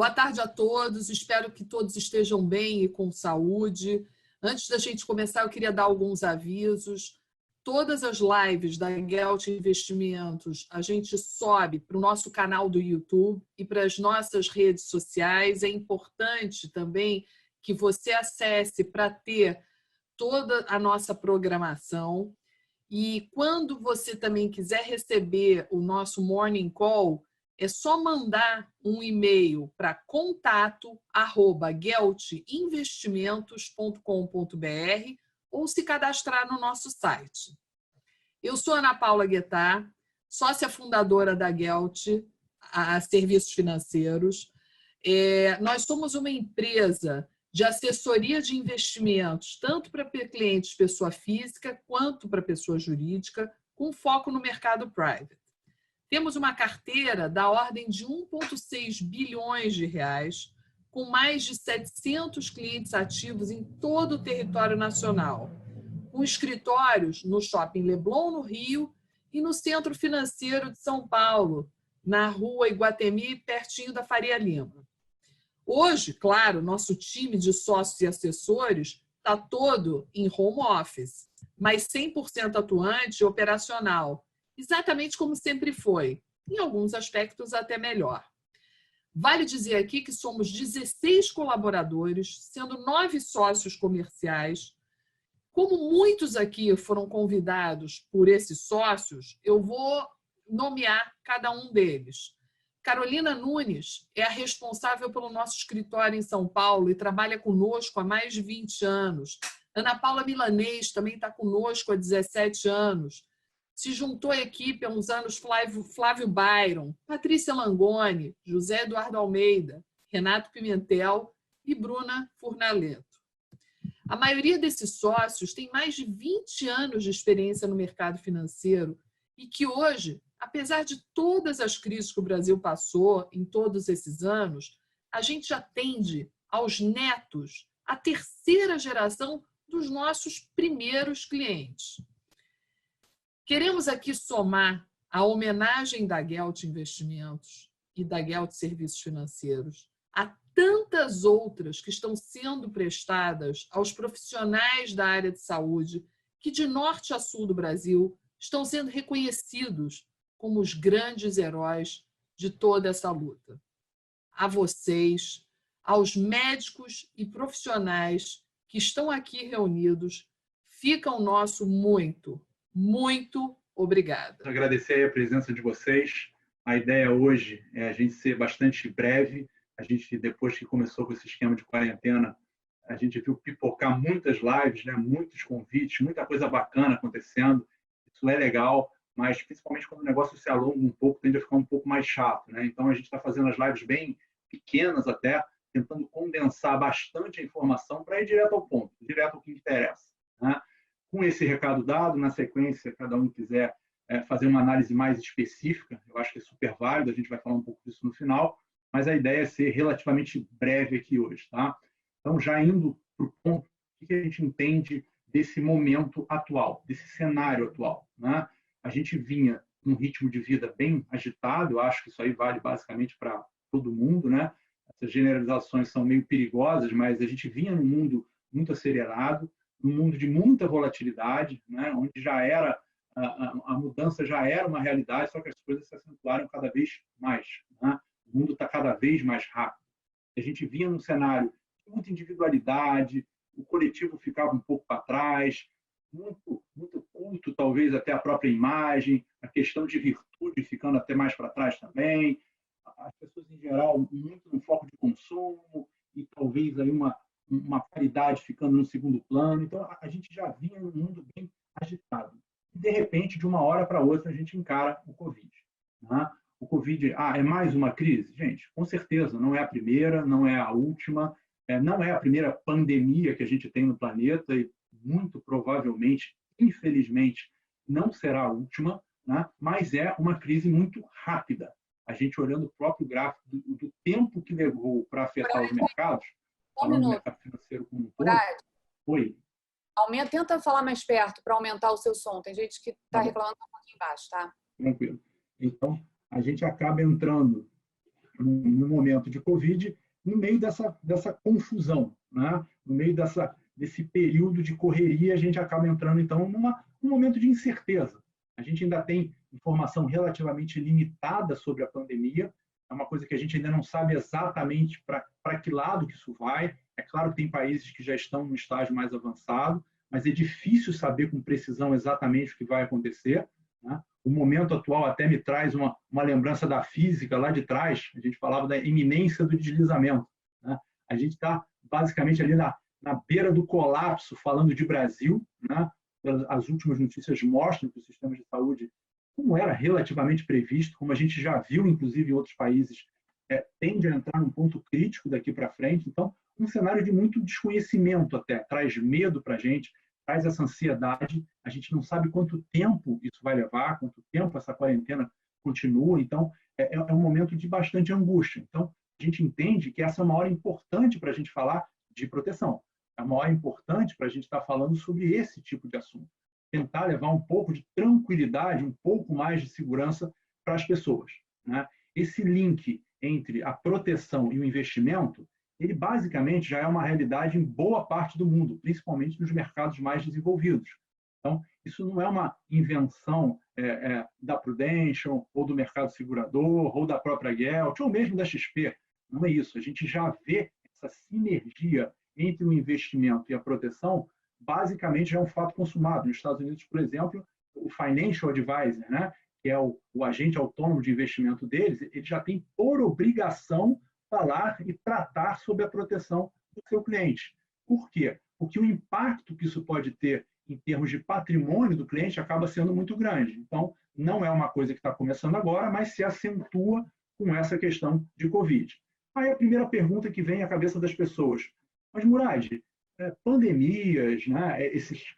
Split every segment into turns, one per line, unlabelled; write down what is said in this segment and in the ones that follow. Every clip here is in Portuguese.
Boa tarde a todos, espero que todos estejam bem e com saúde. Antes da gente começar, eu queria dar alguns avisos. Todas as lives da Gelt Investimentos a gente sobe para o nosso canal do YouTube e para as nossas redes sociais. É importante também que você acesse para ter toda a nossa programação. E quando você também quiser receber o nosso Morning Call, é só mandar um e-mail para contato@geltinvestimentos.com.br ou se cadastrar no nosso site. Eu sou Ana Paula Guetá, sócia fundadora da Gelt, a Serviços Financeiros. Nós somos uma empresa de assessoria de investimentos, tanto para clientes pessoa física quanto para pessoa jurídica, com foco no mercado private. Temos uma carteira da ordem de 1,6 bilhões de reais, com mais de 700 clientes ativos em todo o território nacional, com escritórios no Shopping Leblon, no Rio, e no Centro Financeiro de São Paulo, na Rua Iguatemi, pertinho da Faria Lima. Hoje, claro, nosso time de sócios e assessores está todo em home office, mas 100% atuante e operacional, exatamente como sempre foi, em alguns aspectos até melhor. Vale dizer aqui que somos 16 colaboradores, sendo 9 sócios comerciais. Como muitos aqui foram convidados por esses sócios, eu vou nomear cada um deles. Carolina Nunes é a responsável pelo nosso escritório em São Paulo e trabalha conosco há mais de 20 anos. Ana Paula Milanês também está conosco há 17 anos. Se juntou à equipe há uns anos Flávio Byron, Patrícia Langoni, José Eduardo Almeida, Renato Pimentel e Bruna Furnaleto. A maioria desses sócios tem mais de 20 anos de experiência no mercado financeiro e que hoje, apesar de todas as crises que o Brasil passou em todos esses anos, a gente atende aos netos, a terceira geração dos nossos primeiros clientes. Queremos aqui somar a homenagem da Gelt Investimentos e da Gelt Serviços Financeiros a tantas outras que estão sendo prestadas aos profissionais da área de saúde que, de norte a sul do Brasil, estão sendo reconhecidos como os grandes heróis de toda essa luta. A vocês, aos médicos e profissionais que estão aqui reunidos, fica o nosso muito obrigada.
Agradecer a presença de vocês. A ideia hoje é a gente ser bastante breve. A gente, depois que começou com esse esquema de quarentena, a gente viu pipocar muitas lives, né? Muitos convites, muita coisa bacana acontecendo. Isso é legal, mas principalmente quando o negócio se alonga um pouco, tende a ficar um pouco mais chato, né? Então a gente está fazendo as lives bem pequenas até, tentando condensar bastante a informação para ir direto ao ponto, direto ao que interessa, né? Com esse recado dado, na sequência, cada um quiser fazer uma análise mais específica, eu acho que é super válido, a gente vai falar um pouco disso no final, mas a ideia é ser relativamente breve aqui hoje, tá? Então, já indo para o ponto, o que a gente entende desse momento atual, desse cenário atual, né? A gente vinha num ritmo de vida bem agitado, eu acho que isso aí vale basicamente para todo mundo, né? Essas generalizações são meio perigosas, mas a gente vinha num mundo muito acelerado, num mundo de muita volatilidade, né? Onde já era a mudança já era uma realidade, só que as coisas se acentuaram cada vez mais, né? O mundo está cada vez mais rápido. A gente vinha num cenário de muita individualidade, o coletivo ficava um pouco para trás, muito culto, talvez até a própria imagem, a questão de virtude ficando até mais para trás também, as pessoas em geral muito no foco de consumo e talvez aí uma qualidade ficando no segundo plano. Então, a gente já vinha num mundo bem agitado. E, de repente, de uma hora para outra, a gente encara o Covid, né? O Covid, é mais uma crise? Gente, com certeza, não é a primeira, não é a última, não é a primeira pandemia que a gente tem no planeta e, muito provavelmente, infelizmente, não será a última, né? Mas é uma crise muito rápida. A gente olhando o próprio gráfico do tempo que levou para afetar os mercados, falando do mercado financeiro como um todo. Oi.
Tenta falar mais perto para aumentar o seu som. Tem gente que está reclamando um pouquinho embaixo, tá?
Tranquilo. Então, a gente acaba entrando no momento de Covid, no meio dessa confusão, né? No meio desse período de correria, a gente acaba entrando, então, num momento de incerteza. A gente ainda tem informação relativamente limitada sobre a pandemia, é uma coisa que a gente ainda não sabe exatamente para que lado que isso vai. É claro que tem países que já estão no estágio mais avançado, mas é difícil saber com precisão exatamente o que vai acontecer, né? O momento atual até me traz uma lembrança da física lá de trás, a gente falava da iminência do deslizamento, né? A gente está basicamente ali na beira do colapso, falando de Brasil, né? As últimas notícias mostram que o sistema de saúde, como era relativamente previsto, como a gente já viu, inclusive, em outros países, tende a entrar num ponto crítico daqui para frente. Então, um cenário de muito desconhecimento até, traz medo para a gente, traz essa ansiedade, a gente não sabe quanto tempo isso vai levar, quanto tempo essa quarentena continua, então é um momento de bastante angústia. Então, a gente entende que essa é uma hora importante para a gente falar de proteção, é uma hora importante para a gente estar falando sobre esse tipo de assunto, tentar levar um pouco de tranquilidade, um pouco mais de segurança para as pessoas, né? Esse link entre a proteção e o investimento, ele basicamente já é uma realidade em boa parte do mundo, principalmente nos mercados mais desenvolvidos. Então, isso não é uma invenção da Prudential, ou do mercado segurador, ou da própria Gelt, ou mesmo da XP. Não é isso. A gente já vê essa sinergia entre o investimento e a proteção, basicamente já é um fato consumado. Nos Estados Unidos, por exemplo, o Financial Advisor, né, que é o agente autônomo de investimento deles, ele já tem por obrigação falar e tratar sobre a proteção do seu cliente. Por quê? Porque o impacto que isso pode ter em termos de patrimônio do cliente acaba sendo muito grande. Então, não é uma coisa que está começando agora, mas se acentua com essa questão de Covid. Aí a primeira pergunta que vem à cabeça das pessoas, mas Murad, pandemias, né,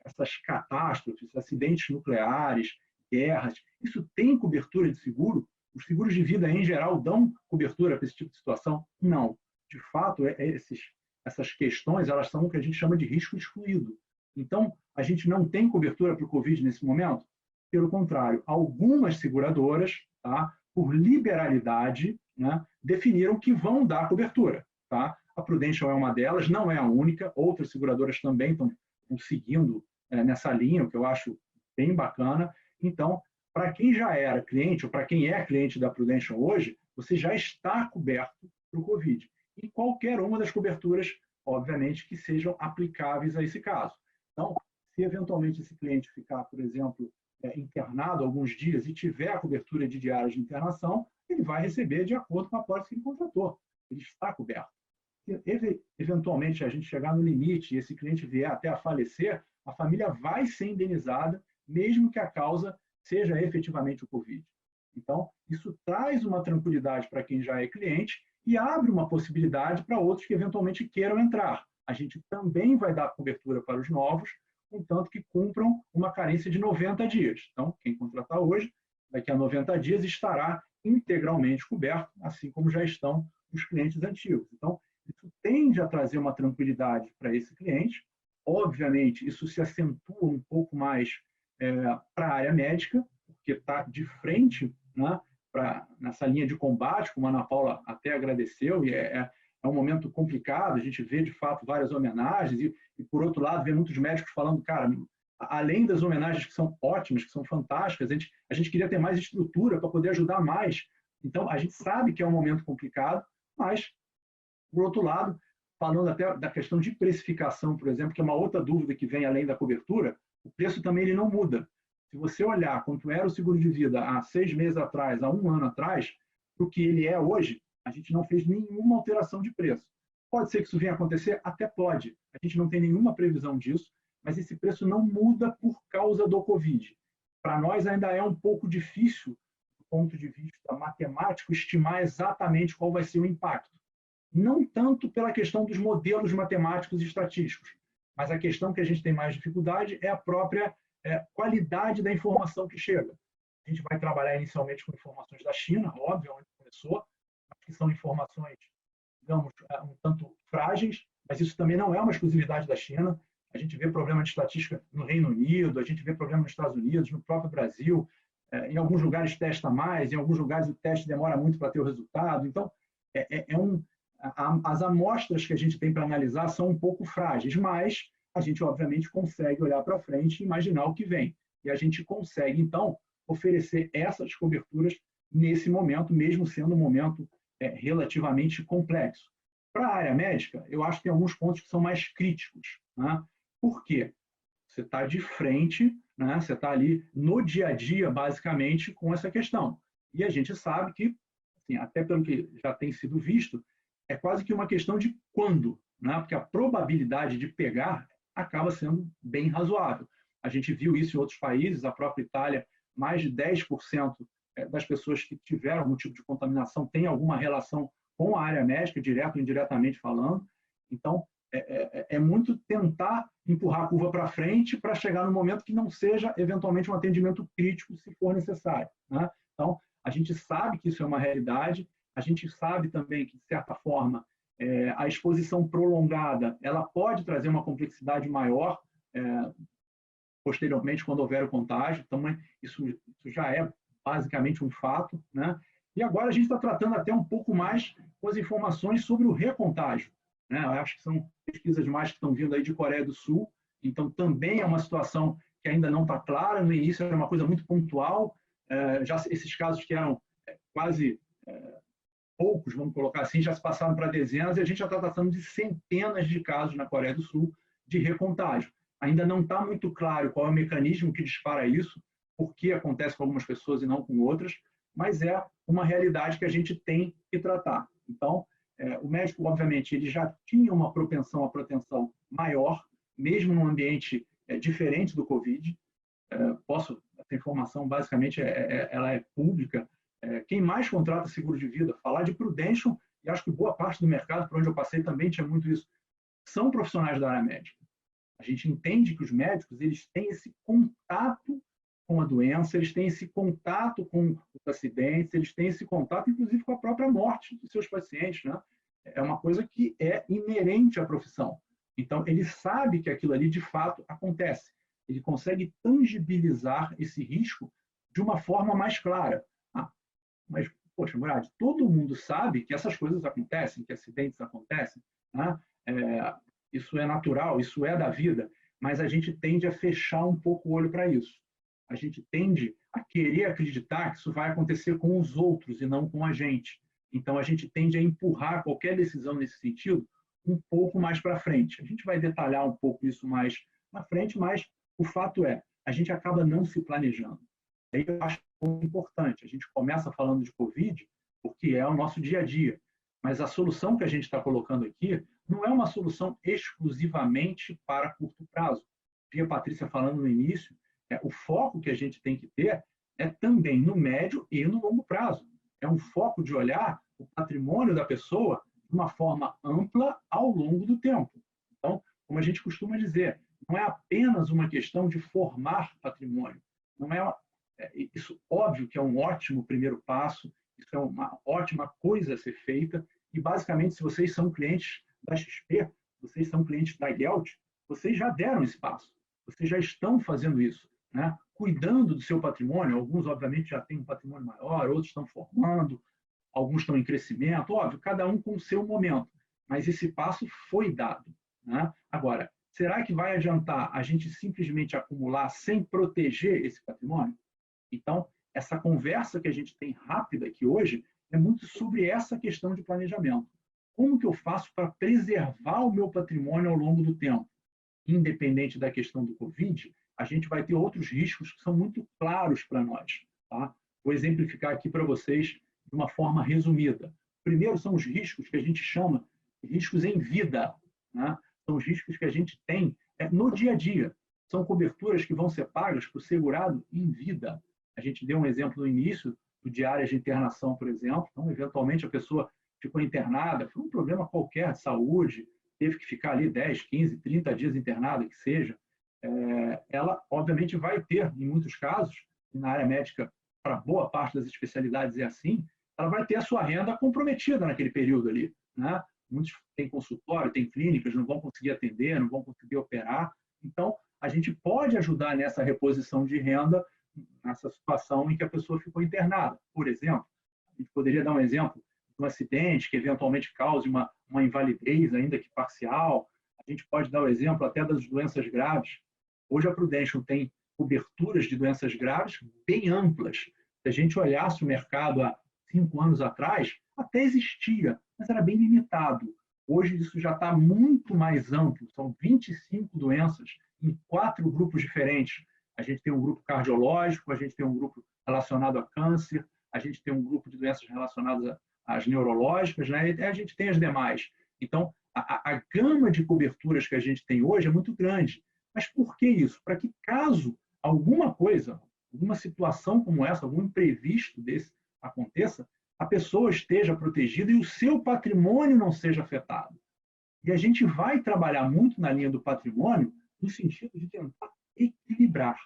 essas catástrofes, acidentes nucleares, guerras, isso tem cobertura de seguro? Os seguros de vida, em geral, dão cobertura para esse tipo de situação? Não. De fato, essas questões, elas são o que a gente chama de risco excluído. Então, a gente não tem cobertura para o Covid nesse momento? Pelo contrário, algumas seguradoras, tá, por liberalidade, né, definiram que vão dar cobertura. Tá? A Prudential é uma delas, não é a única. Outras seguradoras também estão seguindo nessa linha, o que eu acho bem bacana. Então, para quem já era cliente, ou para quem é cliente da Prudential hoje, você já está coberto para o Covid. E qualquer uma das coberturas, obviamente, que sejam aplicáveis a esse caso. Então, se eventualmente esse cliente ficar, por exemplo, internado alguns dias e tiver a cobertura de diárias de internação, ele vai receber de acordo com a pólice que ele contratou. Ele está coberto. Se eventualmente a gente chegar no limite e esse cliente vier até a falecer, a família vai ser indenizada, mesmo que a causa seja efetivamente o Covid. Então, isso traz uma tranquilidade para quem já é cliente e abre uma possibilidade para outros que eventualmente queiram entrar. A gente também vai dar cobertura para os novos, contanto que cumpram uma carência de 90 dias. Então, quem contratar hoje, daqui a 90 dias, estará integralmente coberto, assim como já estão os clientes antigos. Então, isso tende a trazer uma tranquilidade para esse cliente. Obviamente, isso se acentua um pouco mais para a área médica, porque está de frente, né, nessa linha de combate, como a Ana Paula até agradeceu, e é um momento complicado, a gente vê, de fato, várias homenagens, e por outro lado, vê muitos médicos falando, cara, além das homenagens que são ótimas, que são fantásticas, a gente queria ter mais estrutura para poder ajudar mais. Então, a gente sabe que é um momento complicado, mas, por outro lado, falando até da questão de precificação, por exemplo, que é uma outra dúvida que vem além da cobertura, o preço também ele não muda. Se você olhar quanto era o seguro de vida há 6 meses atrás, há 1 ano atrás, para o que ele é hoje, a gente não fez nenhuma alteração de preço. Pode ser que isso venha a acontecer? Até pode. A gente não tem nenhuma previsão disso, mas esse preço não muda por causa do Covid. Para nós ainda é um pouco difícil, do ponto de vista matemático, estimar exatamente qual vai ser o impacto. Não tanto pela questão dos modelos matemáticos e estatísticos, mas a questão que a gente tem mais dificuldade é a própria qualidade da informação que chega. A gente vai trabalhar inicialmente com informações da China, óbvio, onde começou, que são informações, digamos, um tanto frágeis, mas isso também não é uma exclusividade da China. A gente vê problema de estatística no Reino Unido, a gente vê problema nos Estados Unidos, no próprio Brasil. Em alguns lugares testa mais, em alguns lugares o teste demora muito para ter o resultado. Então, as amostras que a gente tem para analisar são um pouco frágeis, mas a gente, obviamente, consegue olhar para frente e imaginar o que vem. E a gente consegue, então, oferecer essas coberturas nesse momento, mesmo sendo um momento relativamente complexo. Para a área médica, eu acho que tem alguns pontos que são mais críticos. Né? Por quê? Você está de frente, né? Você está ali no dia a dia, basicamente, com essa questão. E a gente sabe que, assim, até pelo que já tem sido visto, é quase que uma questão de quando, né? Porque a probabilidade de pegar acaba sendo bem razoável. A gente viu isso em outros países, a própria Itália, mais de 10% das pessoas que tiveram algum tipo de contaminação tem alguma relação com a área médica, direto ou indiretamente falando. Então, é muito tentar empurrar a curva para frente para chegar no momento que não seja, eventualmente, um atendimento crítico, se for necessário. Né? Então, a gente sabe que isso é uma realidade, a gente sabe também que, de certa forma, a exposição prolongada ela pode trazer uma complexidade maior posteriormente, quando houver o contágio. Então, isso já é basicamente um fato. Né? E agora a gente está tratando até um pouco mais com as informações sobre o recontágio. Né? Eu acho que são pesquisas mais que estão vindo aí de Coreia do Sul, então também é uma situação que ainda não está clara. No início era uma coisa muito pontual, já esses casos que eram quase poucos, vamos colocar assim, já se passaram para dezenas, e a gente já está tratando de centenas de casos na Coreia do Sul de recontágio. Ainda não está muito claro qual é o mecanismo que dispara isso, por que acontece com algumas pessoas e não com outras, mas é uma realidade que a gente tem que tratar. Então, o médico, obviamente, ele já tinha uma propensão à proteção maior, mesmo num ambiente diferente do Covid. Essa informação, basicamente, ela é pública. Quem mais contrata seguro de vida, falar de Prudential, e acho que boa parte do mercado, por onde eu passei, também tinha muito isso, são profissionais da área médica. A gente entende que os médicos eles têm esse contato com a doença, eles têm esse contato com os acidentes, eles têm esse contato, inclusive, com a própria morte de seus pacientes. Né? É uma coisa que é inerente à profissão. Então, ele sabe que aquilo ali, de fato, acontece. Ele consegue tangibilizar esse risco de uma forma mais clara. Mas, poxa, Murad, todo mundo sabe que essas coisas acontecem, que acidentes acontecem. Né? Isso é natural, isso é da vida, mas a gente tende a fechar um pouco o olho para isso. A gente tende a querer acreditar que isso vai acontecer com os outros e não com a gente. Então, a gente tende a empurrar qualquer decisão nesse sentido um pouco mais para frente. A gente vai detalhar um pouco isso mais na frente, mas o fato é, a gente acaba não se planejando. Aí eu acho muito importante. A gente começa falando de Covid, porque é o nosso dia a dia. Mas a solução que a gente está colocando aqui não é uma solução exclusivamente para curto prazo. Vi a Patrícia falando no início, o foco que a gente tem que ter é também no médio e no longo prazo. É um foco de olhar o patrimônio da pessoa de uma forma ampla ao longo do tempo. Então, como a gente costuma dizer, não é apenas uma questão de formar patrimônio. Não isso, óbvio, que é um ótimo primeiro passo, isso é uma ótima coisa a ser feita, e basicamente, se vocês são clientes da XP, vocês são clientes da Gelt, vocês já deram esse passo, vocês já estão fazendo isso, né? Cuidando do seu patrimônio. Alguns, obviamente, já têm um patrimônio maior, outros estão formando, alguns estão em crescimento, óbvio, cada um com o seu momento, mas esse passo foi dado. Né? Agora, será que vai adiantar a gente simplesmente acumular sem proteger esse patrimônio? Então, essa conversa que a gente tem rápida aqui hoje é muito sobre essa questão de planejamento. Como que eu faço para preservar o meu patrimônio ao longo do tempo? Independente da questão do Covid, a gente vai ter outros riscos que são muito claros para nós. Tá? Vou exemplificar aqui para vocês de uma forma resumida. Primeiro são os riscos que a gente chama de riscos em vida. Né? São os riscos que a gente tem no dia a dia. São coberturas que vão ser pagas para o segurado em vida. A gente deu um exemplo no início do diárias de internação, por exemplo. Então, eventualmente, a pessoa ficou internada, foi um problema qualquer de saúde, teve que ficar ali 10, 15, 30 dias internada, que seja. Ela, obviamente, vai ter, em muitos casos, e na área médica, para boa parte das especialidades é assim, ela vai ter a sua renda comprometida naquele período ali. Né? Muitos têm consultório, têm clínicas, não vão conseguir atender, não vão conseguir operar. Então, a gente pode ajudar nessa reposição de renda, nessa situação em que a pessoa ficou internada. Por exemplo, a gente poderia dar um exemplo de um acidente que eventualmente cause uma invalidez, ainda que parcial. A gente pode dar o exemplo até das doenças graves. Hoje a Prudential tem coberturas de doenças graves bem amplas. Se a gente olhasse o mercado há 5 anos atrás, até existia, mas era bem limitado. Hoje isso já está muito mais amplo, são 25 doenças em 4 grupos diferentes. A gente tem um grupo cardiológico, a gente tem um grupo relacionado a câncer, a gente tem um grupo de doenças relacionadas às neurológicas, né? E a gente tem as demais. Então, a gama de coberturas que a gente tem hoje é muito grande. Mas por que isso? Para que caso alguma coisa, alguma situação como essa, algum imprevisto desse aconteça, a pessoa esteja protegida e o seu patrimônio não seja afetado. E a gente vai trabalhar muito na linha do patrimônio no sentido de tentar equilibrar.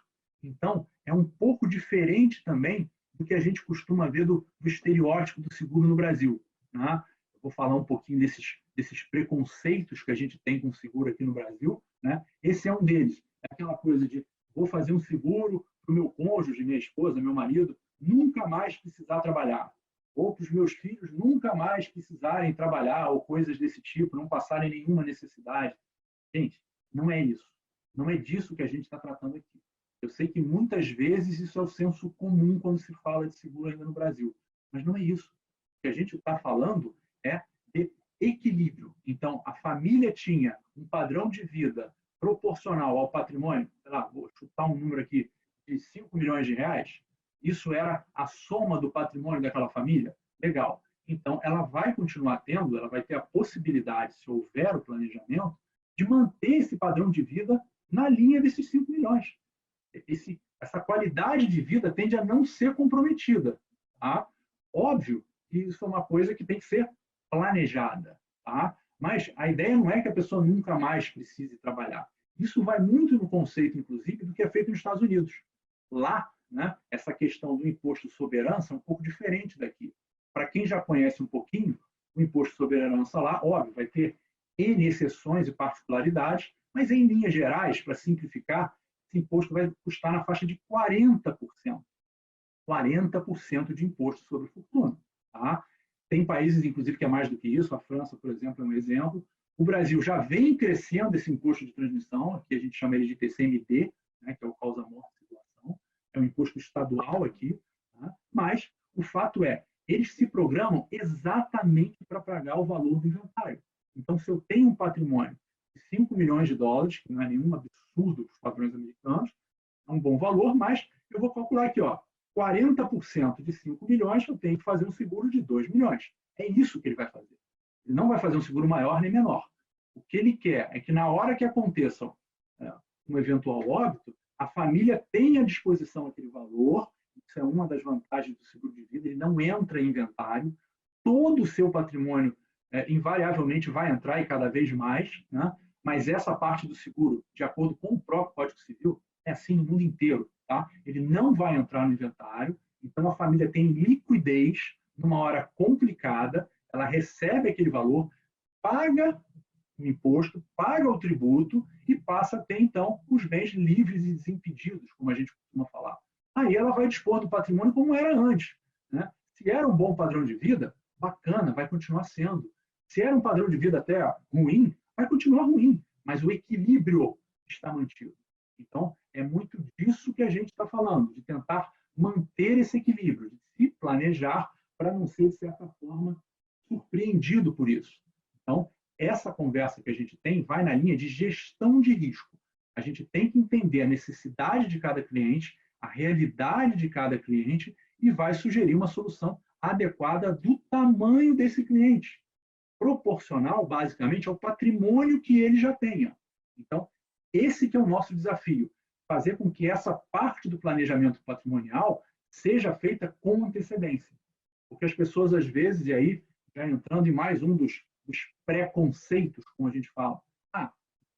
Então, é um pouco diferente também do que a gente costuma ver do estereótipo do seguro no Brasil. Né? Eu vou falar um pouquinho desses preconceitos que a gente tem com o seguro aqui no Brasil. Né? Esse é um deles. É aquela coisa de vou fazer um seguro para o meu cônjuge, minha esposa, meu marido, nunca mais precisar trabalhar. Ou para os meus filhos nunca mais precisarem trabalhar, ou coisas desse tipo, não passarem nenhuma necessidade. Gente, não é isso. Não é disso que a gente está tratando aqui. Eu sei que muitas vezes isso é o senso comum quando se fala de seguro ainda no Brasil, mas não é isso. O que a gente está falando é de equilíbrio. Então, a família tinha um padrão de vida proporcional ao patrimônio, sei lá, vou chutar um número aqui, de 5 milhões de reais, isso era a soma do patrimônio daquela família? Legal. Então, ela vai continuar tendo, ela vai ter a possibilidade, se houver o planejamento, de manter esse padrão de vida na linha desses 5 milhões. Essa qualidade de vida tende a não ser comprometida. Tá? Óbvio que isso é uma coisa que tem que ser planejada. Tá? Mas a ideia não é que a pessoa nunca mais precise trabalhar. Isso vai muito no conceito, inclusive, do que é feito nos Estados Unidos. Lá, né, essa questão do imposto sobre herança é um pouco diferente daqui. Para quem já conhece um pouquinho, o imposto sobre herança lá, óbvio, vai ter N exceções e particularidades, mas em linhas gerais, para simplificar, esse imposto vai custar na faixa de 40%. 40% de imposto sobre fortuna. Tá? Tem países, inclusive, que é mais do que isso. A França, por exemplo, é um exemplo. O Brasil já vem crescendo esse imposto de transmissão, aqui a gente chama ele de TCMD, né, que é o causa-morte-circulação. É um imposto estadual aqui. Tá? Mas o fato é, eles se programam exatamente para pagar o valor do inventário. Então, se eu tenho um patrimônio de 5 milhões de dólares, que não é nenhum absurdo para os padrões americanos, é um bom valor, mas eu vou calcular aqui, 40% de 5 milhões, eu tenho que fazer um seguro de 2 milhões. É isso que ele vai fazer. Ele não vai fazer um seguro maior nem menor. O que ele quer é que, na hora que aconteça um eventual óbito, a família tenha à disposição aquele valor. Isso é uma das vantagens do seguro de vida. Ele não entra em inventário. Todo o seu patrimônio invariavelmente vai entrar e cada vez mais, né? Mas essa parte do seguro, de acordo com o próprio Código Civil, é assim no mundo inteiro. Tá? Ele não vai entrar no inventário, então a família tem liquidez numa hora complicada, ela recebe aquele valor, paga o imposto, paga o tributo e passa a ter, então, os bens livres e desimpedidos, como a gente costuma falar. Aí ela vai dispor do patrimônio como era antes. Né? Se era um bom padrão de vida, bacana, vai continuar sendo. Se era um padrão de vida até ruim, vai continuar ruim, mas o equilíbrio está mantido. Então, é muito disso que a gente está falando, de tentar manter esse equilíbrio, de se planejar para não ser, de certa forma, surpreendido por isso. Então, essa conversa que a gente tem vai na linha de gestão de risco. A gente tem que entender a necessidade de cada cliente, a realidade de cada cliente e vai sugerir uma solução adequada do tamanho desse cliente, proporcional, basicamente, ao patrimônio que ele já tenha. Então, esse que é o nosso desafio, fazer com que essa parte do planejamento patrimonial seja feita com antecedência. Porque as pessoas, às vezes, e aí, já entrando em mais um dos preconceitos, como a gente fala,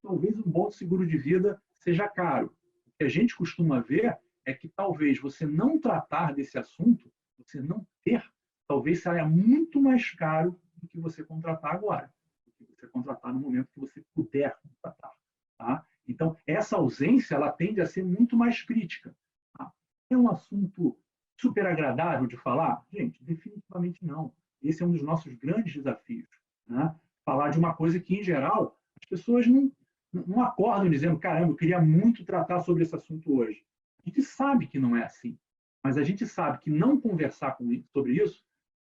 talvez um bom seguro de vida seja caro. O que a gente costuma ver é que talvez você não tratar desse assunto, você não ter, talvez saia muito mais caro do que você contratar agora, do que você contratar no momento que você puder contratar. Tá? Então, essa ausência ela tende a ser muito mais crítica. Tá? É um assunto super agradável de falar? Gente, definitivamente não. Esse é um dos nossos grandes desafios, né? Falar de uma coisa que, em geral, as pessoas não acordam dizendo, caramba, eu queria muito tratar sobre esse assunto hoje. A gente sabe que não é assim, mas a gente sabe que não conversar sobre isso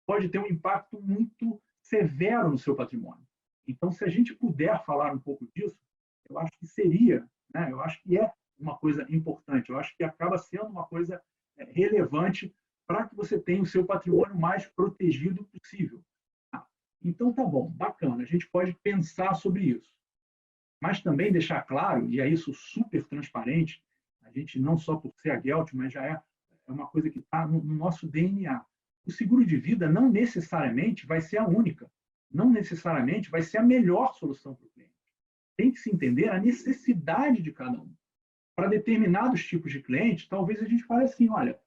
pode ter um impacto muito severo no seu patrimônio. Então, se a gente puder falar um pouco disso, eu acho que seria, né? Eu acho que é uma coisa importante, eu acho que acaba sendo uma coisa relevante para que você tenha o seu patrimônio mais protegido possível. Então, tá bom, bacana, a gente pode pensar sobre isso. Mas também deixar claro, e é isso super transparente, a gente não só por ser a Gelt, mas já é uma coisa que está no nosso DNA. O seguro de vida não necessariamente vai ser a única, não necessariamente vai ser a melhor solução para o cliente. Tem que se entender a necessidade de cada um. Para determinados tipos de clientes, talvez a gente fale assim, olha,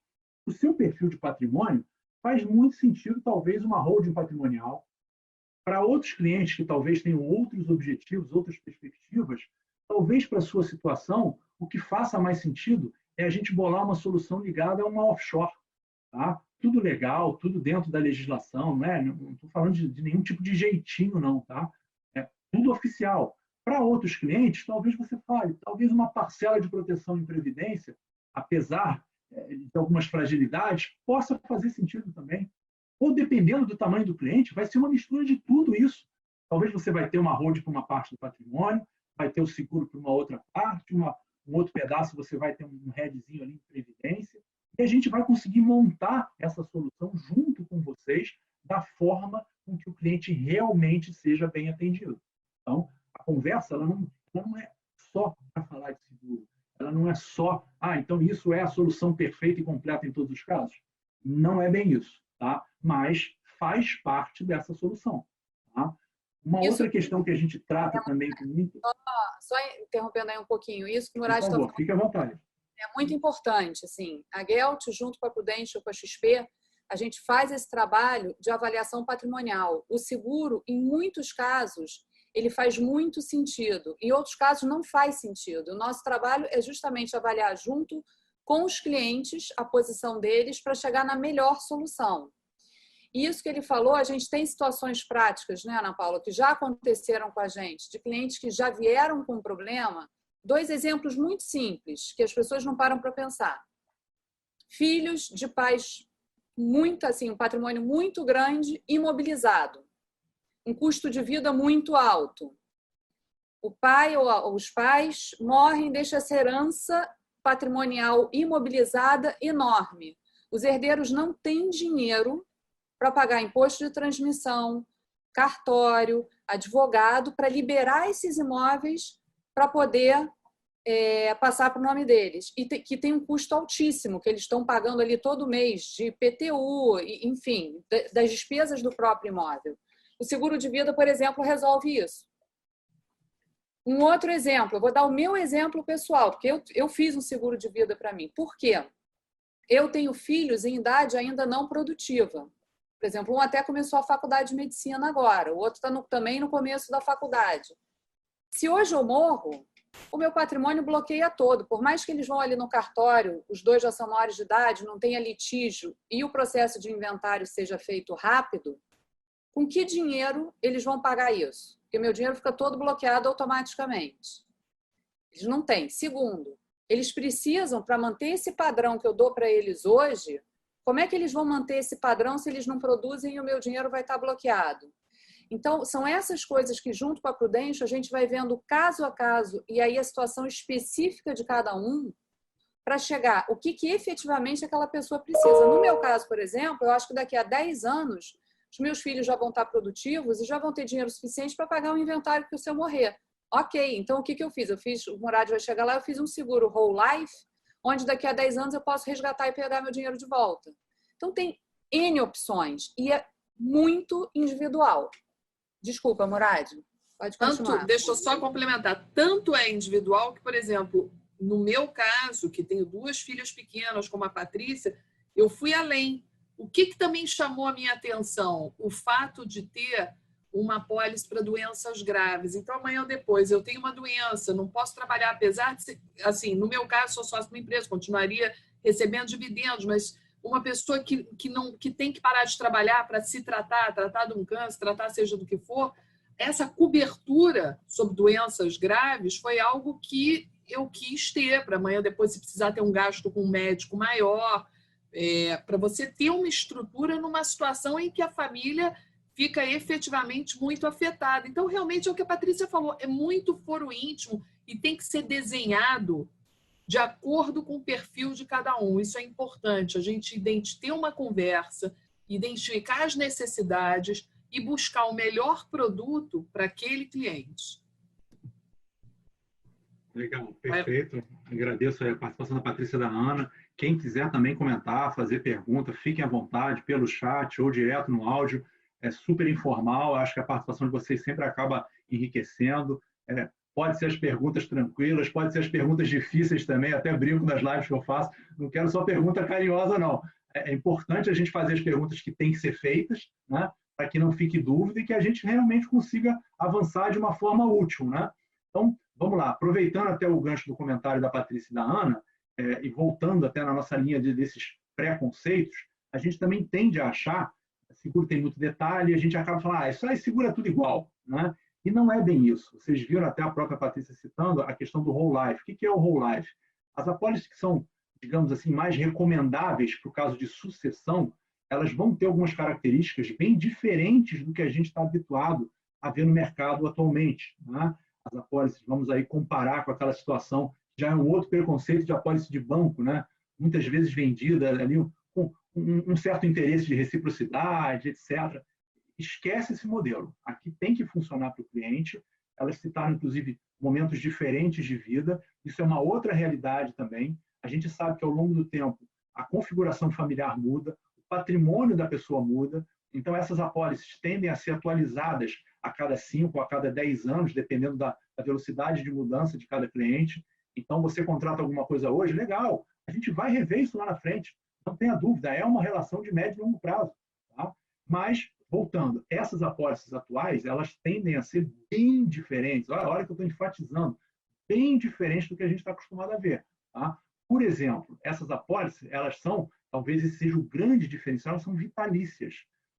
o seu perfil de patrimônio faz muito sentido, talvez, uma holding patrimonial. Para outros clientes que talvez tenham outros objetivos, outras perspectivas, talvez para a sua situação, o que faça mais sentido é a gente bolar uma solução ligada a uma offshore. Tá? Tudo legal, tudo dentro da legislação, não estou falando de nenhum tipo de jeitinho, não. Tá? É tudo oficial. Para outros clientes, talvez você fale, talvez uma parcela de proteção em previdência, apesar de algumas fragilidades, possa fazer sentido também. Ou, dependendo do tamanho do cliente, vai ser uma mistura de tudo isso. Talvez você vai ter uma holding para uma parte do patrimônio, vai ter o seguro para uma outra parte, um outro pedaço você vai ter um hedgezinho ali em previdência, e a gente vai conseguir montar essa solução junto com vocês da forma com que o cliente realmente seja bem atendido. Então, a conversa ela não é só para falar de seguro, ela não é só, então isso é a solução perfeita e completa em todos os casos. Não é bem isso. Tá? Mas faz parte dessa solução. Tá? Uma outra questão que a gente trata também com muito...
Só interrompendo aí um pouquinho, isso que o
Por
Murad está
favor,
falando
fique à vontade.
é muito importante. Assim, a Gelt, junto com a Prudential, com a XP, a gente faz esse trabalho de avaliação patrimonial. O seguro, em muitos casos, ele faz muito sentido. Em outros casos, não faz sentido. O nosso trabalho é justamente avaliar junto com os clientes a posição deles para chegar na melhor solução. E isso que ele falou, a gente tem situações práticas, né, Ana Paula, que já aconteceram com a gente, de clientes que já vieram com problema. 2 exemplos muito simples, que as pessoas não param para pensar. Filhos de pais muito assim, um patrimônio muito grande, imobilizado, um custo de vida muito alto. O pai ou os pais morrem, deixa essa herança patrimonial imobilizada enorme. Os herdeiros não têm dinheiro para pagar imposto de transmissão, cartório, advogado, para liberar esses imóveis para poder passar para o nome deles. E que tem um custo altíssimo, que eles estão pagando ali todo mês, de IPTU, enfim, das despesas do próprio imóvel. O seguro de vida, por exemplo, resolve isso. Um outro exemplo, eu vou dar o meu exemplo pessoal, porque eu fiz um seguro de vida para mim. Por quê? Eu tenho filhos em idade ainda não produtiva. Por exemplo, um até começou a faculdade de medicina agora, o outro está também no começo da faculdade. Se hoje eu morro, o meu patrimônio bloqueia todo. Por mais que eles vão ali no cartório, os 2 já são maiores de idade, não tenha litígio e o processo de inventário seja feito rápido, com que dinheiro eles vão pagar isso? Porque meu dinheiro fica todo bloqueado automaticamente. Eles não têm. Segundo, eles precisam, para manter esse padrão que eu dou para eles hoje, como é que eles vão manter esse padrão se eles não produzem e o meu dinheiro vai estar bloqueado? Então, são essas coisas que, junto com a Prudential, a gente vai vendo caso a caso e aí a situação específica de cada um para chegar o que efetivamente aquela pessoa precisa. No meu caso, por exemplo, eu acho que daqui a 10 anos os meus filhos já vão estar produtivos e já vão ter dinheiro suficiente para pagar o inventário que se eu morrer. Ok, então o que eu fiz? O Murad vai chegar lá, eu fiz um seguro whole life, onde daqui a 10 anos eu posso resgatar e pegar meu dinheiro de volta. Então tem N opções e é muito individual. Desculpa, Murad, pode continuar.
Deixa eu só complementar. Tanto é individual que, por exemplo, no meu caso, que tenho 2 filhas pequenas, como a Patrícia, eu fui além. O que também chamou a minha atenção? O fato de ter uma apólice para doenças graves. Então, amanhã ou depois, eu tenho uma doença, não posso trabalhar, apesar de ser, assim, no meu caso, sou sócio de uma empresa, continuaria recebendo dividendos, mas uma pessoa que tem que parar de trabalhar para se tratar de um câncer, tratar seja do que for, essa cobertura sobre doenças graves foi algo que eu quis ter, para amanhã depois, se precisar ter um gasto com um médico maior, para você ter uma estrutura numa situação em que a família fica efetivamente muito afetada. Então, realmente, é o que a Patrícia falou, é muito foro íntimo e tem que ser desenhado de acordo com o perfil de cada um. Isso é importante, a gente ter uma conversa, identificar as necessidades e buscar o melhor produto para aquele cliente.
Legal, perfeito. Agradeço a participação da Patrícia e da Ana. Quem quiser também comentar, fazer pergunta, fiquem à vontade pelo chat ou direto no áudio. É super informal, acho que a participação de vocês sempre acaba enriquecendo. Pode ser as perguntas tranquilas, pode ser as perguntas difíceis também, até brinco nas lives que eu faço. Não quero só pergunta carinhosa, não. É importante a gente fazer as perguntas que têm que ser feitas, né? Para que não fique dúvida e que a gente realmente consiga avançar de uma forma útil, né? Então, vamos lá. Aproveitando até o gancho do comentário da Patrícia e da Ana, e voltando até na nossa linha desses preconceitos, a gente também tende a achar, seguro tem muito detalhe, a gente acaba falando, isso aí seguro é tudo igual, né? E não é bem isso. Vocês viram até a própria Patrícia citando a questão do whole life. O que é o whole life? As apólices que são, digamos assim, mais recomendáveis para o caso de sucessão, elas vão ter algumas características bem diferentes do que a gente está habituado a ver no mercado atualmente, né? As apólices, vamos aí comparar com aquela situação, já é um outro preconceito de apólice de banco, né? Muitas vezes vendida ali com um certo interesse de reciprocidade, etc. Esquece esse modelo. Aqui tem que funcionar para o cliente. Elas citaram, inclusive, momentos diferentes de vida. Isso é uma outra realidade também. A gente sabe que, ao longo do tempo, a configuração familiar muda, o patrimônio da pessoa muda. Então, essas apólices tendem a ser atualizadas a cada 5 ou a cada 10 anos, dependendo da velocidade de mudança de cada cliente. Então, você contrata alguma coisa hoje, legal, a gente vai rever isso lá na frente. Não tenha dúvida, é uma relação de médio e longo prazo. Tá? Mas, voltando, essas apólices atuais, elas tendem a ser bem diferentes. Olha a hora que eu estou enfatizando, bem diferentes do que a gente está acostumado a ver. Tá? Por exemplo, essas apólices, elas são, talvez esse seja o grande diferencial, elas são vitalícias.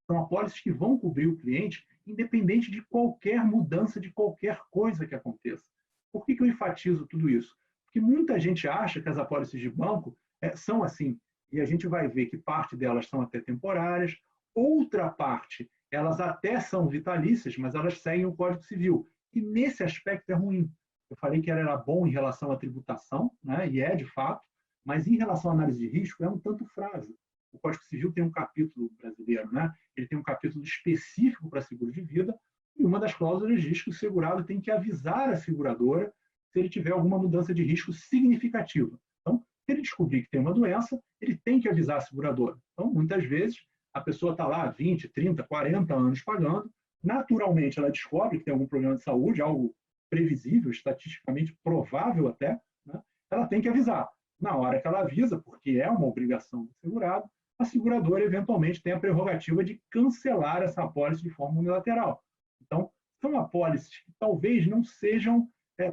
São apólices que vão cobrir o cliente independente de qualquer mudança, de qualquer coisa que aconteça. Por que eu enfatizo tudo isso? Porque muita gente acha que as apólices de banco são assim, e a gente vai ver que parte delas são até temporárias, outra parte, elas até são vitalícias, mas elas seguem o Código Civil. E nesse aspecto é ruim. Eu falei que era bom em relação à tributação, né? E é de fato, mas em relação à análise de risco é um tanto frágil. O Código Civil tem um capítulo brasileiro, né? Ele tem um capítulo específico para seguro de vida, e uma das cláusulas diz que o segurado tem que avisar a seguradora se ele tiver alguma mudança de risco significativa. Então, se ele descobrir que tem uma doença, ele tem que avisar a seguradora. Então, muitas vezes, a pessoa está lá 20, 30, 40 anos pagando, naturalmente ela descobre que tem algum problema de saúde, algo previsível, estatisticamente provável até, né? Ela tem que avisar. Na hora que ela avisa, porque é uma obrigação do segurado, a seguradora eventualmente tem a prerrogativa de cancelar essa apólice de forma unilateral. Então, são apólices que talvez não sejam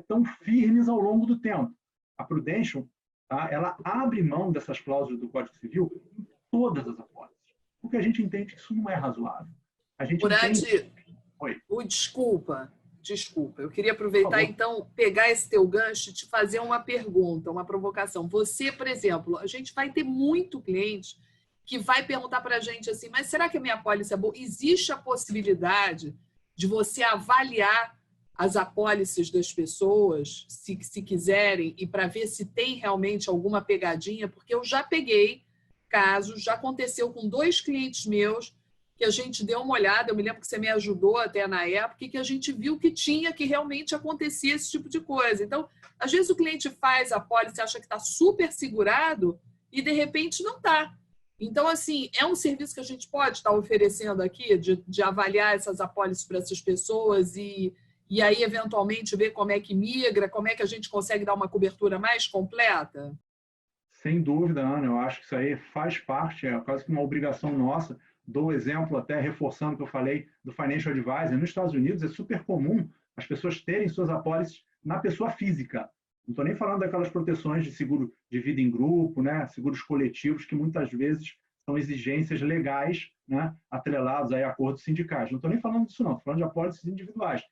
tão firmes ao longo do tempo. A Prudential, tá, ela abre mão dessas cláusulas do Código Civil em todas as apólices, porque a gente entende que isso não é razoável. A gente entende...
Oi. Desculpa. Eu queria aproveitar, então, pegar esse teu gancho e te fazer uma pergunta, uma provocação. Você, por exemplo, a gente vai ter muito cliente que vai perguntar para a gente assim, mas será que a minha apólice é boa? Existe a possibilidade de você avaliar as apólices das pessoas, se quiserem, e para ver se tem realmente alguma pegadinha? Porque eu já peguei casos, já aconteceu com 2 clientes meus, que a gente deu uma olhada, eu me lembro que você me ajudou até na época, e que a gente viu que realmente acontecia esse tipo de coisa. Então, às vezes o cliente faz a apólice, acha que está super segurado e, de repente, não está. Então, assim, é um serviço que a gente pode estar oferecendo aqui, de avaliar essas apólices para essas pessoas e aí, eventualmente, ver como é que migra, como é que a gente consegue dar uma cobertura mais completa?
Sem dúvida, Ana, eu acho que isso aí faz parte, é quase que uma obrigação nossa. Dou o exemplo, até reforçando o que eu falei, do Financial Advisor. Nos Estados Unidos é super comum as pessoas terem suas apólices na pessoa física. Não estou nem falando daquelas proteções de seguro de vida em grupo, né? Seguros coletivos, que muitas vezes são exigências legais, né, atreladas a acordos sindicais. Não estou nem falando disso, não, estou falando de apólices individuais.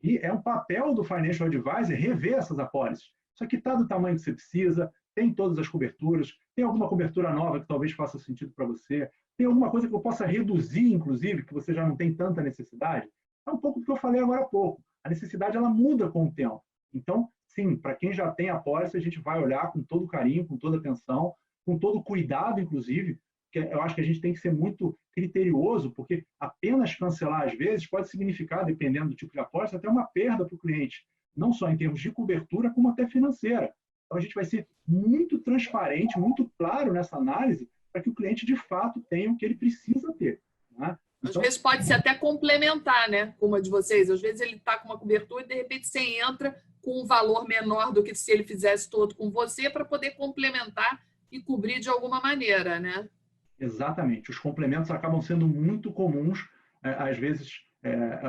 E é um papel do Financial Advisor rever essas apólices. Isso aqui está do tamanho que você precisa, tem todas as coberturas, tem alguma cobertura nova que talvez faça sentido para você, tem alguma coisa que eu possa reduzir, inclusive, que você já não tem tanta necessidade. É um pouco do que eu falei agora há pouco. A necessidade ela muda com o tempo. Então, sim, para quem já tem apólice, a gente vai olhar com todo carinho, com toda atenção, com todo cuidado, inclusive, porque eu acho que a gente tem que ser muito criterioso, porque apenas cancelar, às vezes, pode significar, dependendo do tipo de apólice, até uma perda para o cliente, não só em termos de cobertura, como até financeira. Então, a gente vai ser muito transparente, muito claro nessa análise, para que o cliente, de fato, tenha o que ele precisa ter. Né?
Então, às vezes pode ser até complementar, né, com uma de vocês. Às vezes ele está com uma cobertura e, de repente, você entra com um valor menor do que se ele fizesse todo com você para poder complementar e cobrir de alguma maneira, né?
Exatamente. Os complementos acabam sendo muito comuns. Às vezes,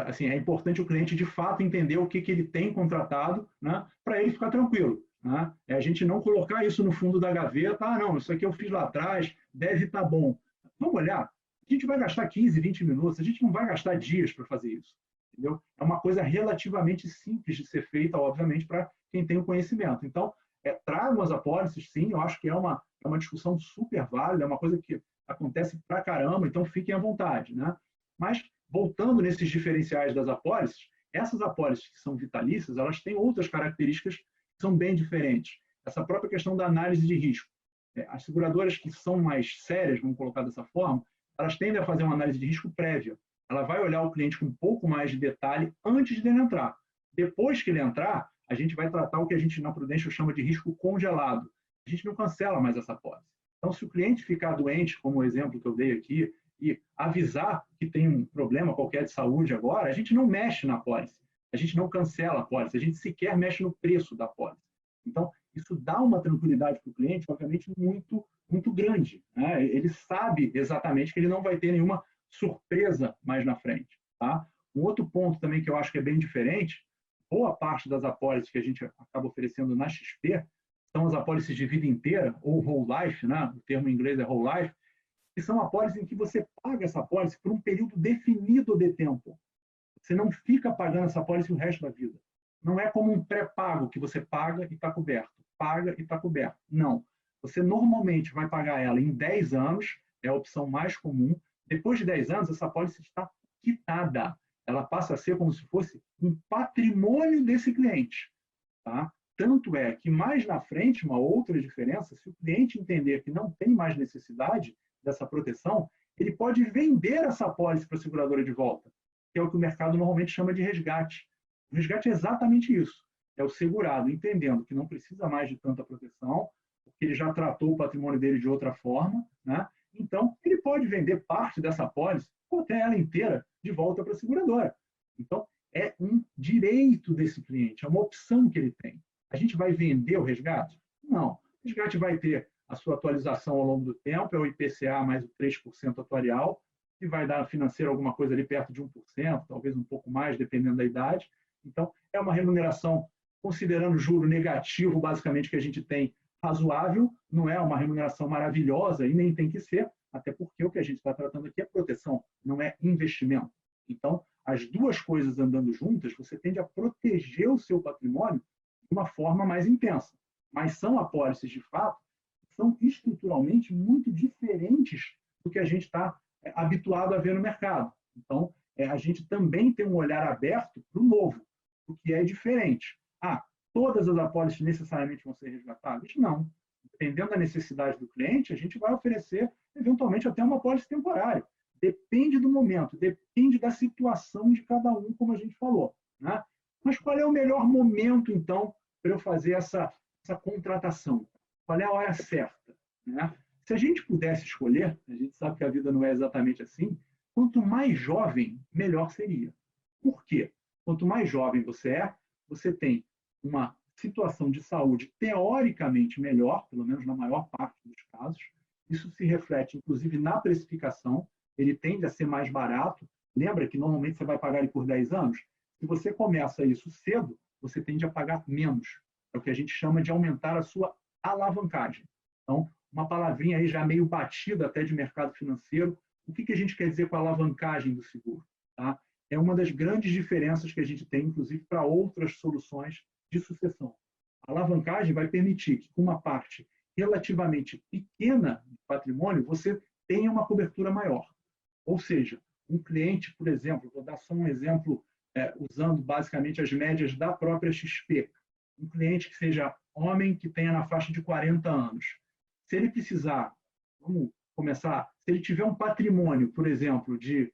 assim, é importante o cliente, de fato, entender o que ele tem contratado, né, para ele ficar tranquilo. Né? É a gente não colocar isso no fundo da gaveta. Ah, não, isso aqui eu fiz lá atrás, deve estar bom. Vamos olhar. A gente vai gastar 15, 20 minutos, a gente não vai gastar dias para fazer isso. Entendeu? É uma coisa relativamente simples de ser feita, obviamente, para quem tem o conhecimento. Então, tragam as apólices, sim, eu acho que é uma discussão super válida, é uma coisa que acontece pra caramba, então fiquem à vontade. Né? Mas, voltando nesses diferenciais das apólices, essas apólices que são vitalícias, elas têm outras características que são bem diferentes. Essa própria questão da análise de risco. As seguradoras que são mais sérias, vamos colocar dessa forma, elas tendem a fazer uma análise de risco prévia. Ela vai olhar o cliente com um pouco mais de detalhe antes de ele entrar. Depois que ele entrar, a gente vai tratar o que a gente na Prudential chama de risco congelado. A gente não cancela mais essa apólice. Então, se o cliente ficar doente, como o exemplo que eu dei aqui, e avisar que tem um problema qualquer de saúde agora, a gente não mexe na apólice. A gente não cancela a apólice. A gente sequer mexe no preço da apólice. Então, isso dá uma tranquilidade para o cliente, obviamente, muito, muito grande. Né? Ele sabe exatamente que ele não vai ter nenhuma surpresa mais na frente. Tá? Um outro ponto também que eu acho que é bem diferente, boa parte das apólices que a gente acaba oferecendo na XP são as apólices de vida inteira, ou whole life, né? O termo em inglês é whole life, que são apólices em que você paga essa apólice por um período definido de tempo. Você não fica pagando essa apólice o resto da vida. Não é como um pré-pago que você paga e está coberto. Paga e está coberto. Não. Você normalmente vai pagar ela em 10 anos, é a opção mais comum. Depois de 10 anos, essa apólice está quitada. Ela passa a ser como se fosse um patrimônio desse cliente. Tá? Tanto é que mais na frente, uma outra diferença, se o cliente entender que não tem mais necessidade dessa proteção, ele pode vender essa apólice para a seguradora de volta, que é o que o mercado normalmente chama de resgate. O resgate é exatamente isso. É o segurado entendendo que não precisa mais de tanta proteção, porque ele já tratou o patrimônio dele de outra forma, né? Então, ele pode vender parte dessa apólice ou até ela inteira de volta para a seguradora. Então, é um direito desse cliente, é uma opção que ele tem. A gente vai vender o resgate? Não. O resgate vai ter a sua atualização ao longo do tempo, é o IPCA mais o 3% atuarial, que vai dar financeiro alguma coisa ali perto de 1%, talvez um pouco mais, dependendo da idade. Então, é uma remuneração, considerando o juro negativo, basicamente, que a gente tem, razoável, não é uma remuneração maravilhosa e nem tem que ser, até porque o que a gente está tratando aqui é proteção, não é investimento. Então, as duas coisas andando juntas, você tende a proteger o seu patrimônio de uma forma mais intensa. Mas são apólices, de fato, que são estruturalmente muito diferentes do que a gente está habituado a ver no mercado. Então, a gente também tem um olhar aberto para o novo, o que é diferente. Todas as apólices necessariamente vão ser resgatadas? Não. Dependendo da necessidade do cliente, a gente vai oferecer, eventualmente, até uma apólice temporária. Depende do momento, depende da situação de cada um, como a gente falou. Né? Mas qual é o melhor momento, então, para eu fazer essa contratação? Qual é a hora certa? Né? Se a gente pudesse escolher, a gente sabe que a vida não é exatamente assim, quanto mais jovem, melhor seria. Por quê? Quanto mais jovem você tem uma situação de saúde teoricamente melhor, pelo menos na maior parte dos casos. Isso se reflete, inclusive, na precificação. Ele tende a ser mais barato. Lembra que normalmente você vai pagar ele por 10 anos? Se você começa isso cedo, você tende a pagar menos. É o que a gente chama de aumentar a sua alavancagem. Então, uma palavrinha aí já meio batida até de mercado financeiro. O que a gente quer dizer com a alavancagem do seguro? Tá? É uma das grandes diferenças que a gente tem, inclusive, para outras soluções de sucessão. A alavancagem vai permitir que, com uma parte relativamente pequena de patrimônio, você tenha uma cobertura maior. Ou seja, um cliente, por exemplo, vou dar só um exemplo usando basicamente as médias da própria XP, um cliente que seja homem, que tenha na faixa de 40 anos. Se ele precisar, vamos começar, se ele tiver um patrimônio, por exemplo, de,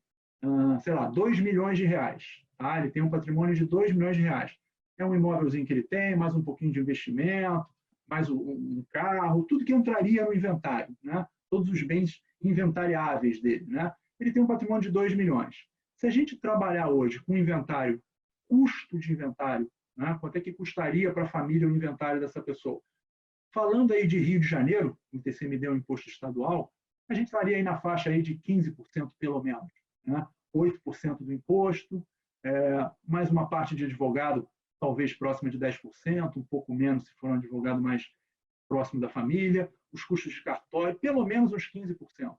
sei lá, 2 milhões de reais, tá? Ele tem um patrimônio de 2 milhões de reais. É um imóvelzinho que ele tem, mais um pouquinho de investimento, mais um carro, tudo que entraria no inventário, né? Todos os bens inventariáveis dele, né? Ele tem um patrimônio de 2 milhões. Se a gente trabalhar hoje com inventário, custo de inventário, né? Quanto é que custaria para a família o inventário dessa pessoa? Falando aí de Rio de Janeiro, o TCMD é um imposto estadual, a gente estaria aí na faixa aí de 15% pelo menos, né? 8% do imposto, mais uma parte de advogado, talvez próxima de 10%, um pouco menos se for um advogado mais próximo da família, os custos de cartório, pelo menos uns 15%.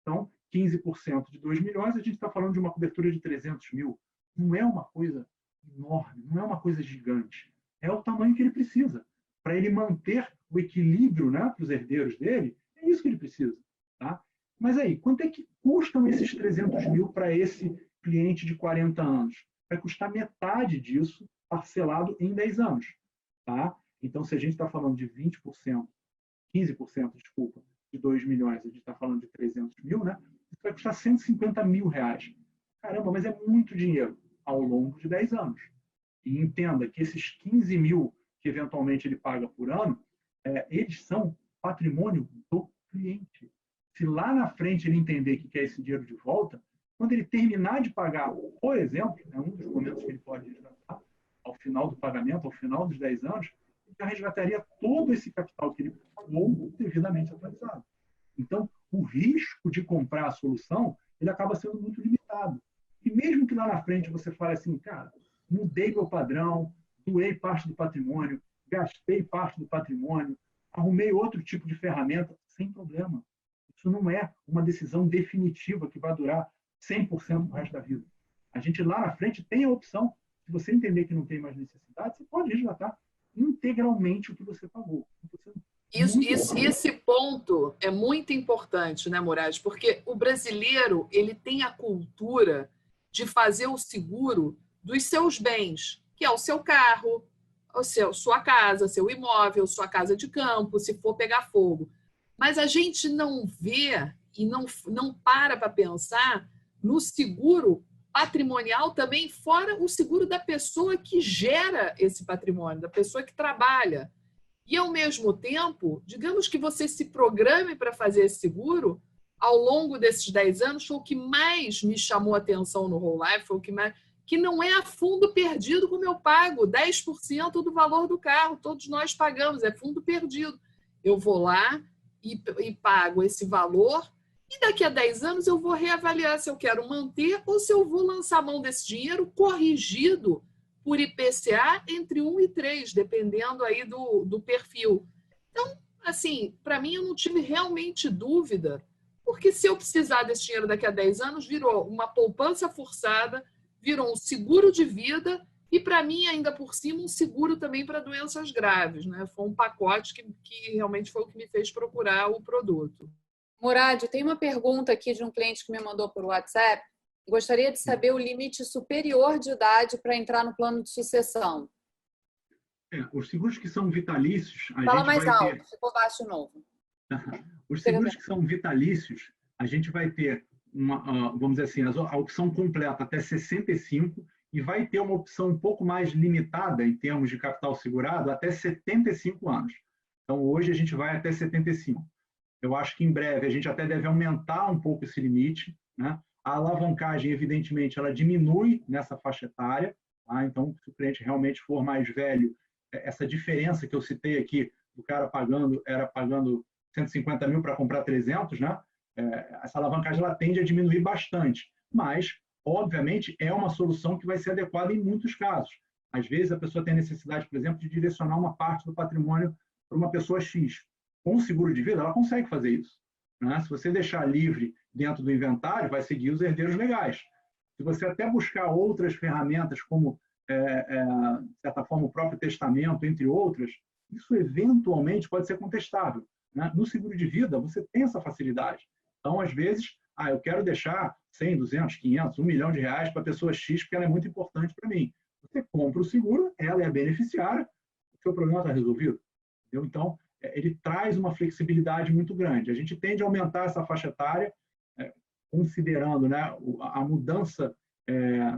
Então, 15% de 2 milhões, a gente está falando de uma cobertura de 300 mil. Não é uma coisa enorme, não é uma coisa gigante. É o tamanho que ele precisa. Para ele manter o equilíbrio, né, para os herdeiros dele, é isso que ele precisa. Tá? Mas aí, quanto é que custam esses 300 mil para esse cliente de 40 anos? Vai custar metade disso parcelado em 10 anos. Tá? Então, se a gente está falando de 20%, 15%, desculpa, de 2 milhões, a gente está falando de 300 mil, né? Isso vai custar 150 mil reais. Caramba, mas é muito dinheiro ao longo de 10 anos. E entenda que esses 15 mil que eventualmente ele paga por ano, eles são patrimônio do cliente. Se lá na frente ele entender que quer esse dinheiro de volta, quando ele terminar de pagar, por exemplo, um dos momentos que ele pode resgatar, ao final do pagamento, ao final dos 10 anos, ele já resgataria todo esse capital que ele pagou devidamente atualizado. Então, o risco de comprar a solução, ele acaba sendo muito limitado. E mesmo que lá na frente você fale assim, cara, mudei meu padrão, doei parte do patrimônio, gastei parte do patrimônio, arrumei outro tipo de ferramenta, sem problema. Isso não é uma decisão definitiva que vai durar 100% do resto da vida. A gente lá na frente tem a opção, se você entender que não tem mais necessidade, você pode resgatar integralmente o que você pagou.
Esse ponto é muito importante, né, Murad? Porque o brasileiro ele tem a cultura de fazer o seguro dos seus bens, que é o seu carro, sua casa, seu imóvel, sua casa de campo, se for pegar fogo. Mas a gente não vê e não para pensar no seguro patrimonial também, fora o seguro da pessoa que gera esse patrimônio, da pessoa que trabalha. E, ao mesmo tempo, digamos que você se programe para fazer esse seguro, ao longo desses 10 anos, foi o que mais me chamou a atenção no Whole Life, foi o que não é a fundo perdido como eu pago, 10% do valor do carro, todos nós pagamos, é fundo perdido. Eu vou lá e pago esse valor, e daqui a 10 anos eu vou reavaliar se eu quero manter ou se eu vou lançar mão desse dinheiro corrigido por IPCA entre 1 e 3, dependendo aí do perfil. Então, assim, para mim eu não tive realmente dúvida, porque se eu precisar desse dinheiro daqui a 10 anos, virou uma poupança forçada, virou um seguro de vida e, para mim, ainda por cima, um seguro também para doenças graves. Né? Foi um pacote que realmente foi o que me fez procurar o produto.
Murad, tem uma pergunta aqui de um cliente que me mandou por WhatsApp. Gostaria de saber o limite superior de idade para entrar no plano de sucessão.
Os seguros que são vitalícios...
Fala mais alto, ficou baixo de novo.
Os seguros que são vitalícios, a gente vai ter, vamos dizer assim, a opção completa até 65 e vai ter uma opção um pouco mais limitada em termos de capital segurado até 75 anos. Então, hoje a gente vai até 75. Eu acho que em breve a gente até deve aumentar um pouco esse limite, né? A alavancagem, evidentemente, ela diminui nessa faixa etária. Tá? Então, se o cliente realmente for mais velho, essa diferença que eu citei aqui, do cara pagando 150 mil para comprar 300, né? Essa alavancagem ela tende a diminuir bastante. Mas, obviamente, é uma solução que vai ser adequada em muitos casos. Às vezes, a pessoa tem necessidade, por exemplo, de direcionar uma parte do patrimônio para uma pessoa X. Com o seguro de vida, ela consegue fazer isso. Né? Se você deixar livre dentro do inventário, vai seguir os herdeiros legais. Se você até buscar outras ferramentas, como, de certa forma, o próprio testamento, entre outras, isso eventualmente pode ser contestável. Né? No seguro de vida, você tem essa facilidade. Então, às vezes, eu quero deixar 100, 200, 500, 1 milhão de reais para a pessoa X, porque ela é muito importante para mim. Você compra o seguro, ela é a beneficiária, o seu problema está resolvido. Entendeu? Então, ele traz uma flexibilidade muito grande. A gente tende a aumentar essa faixa etária, considerando, né, a mudança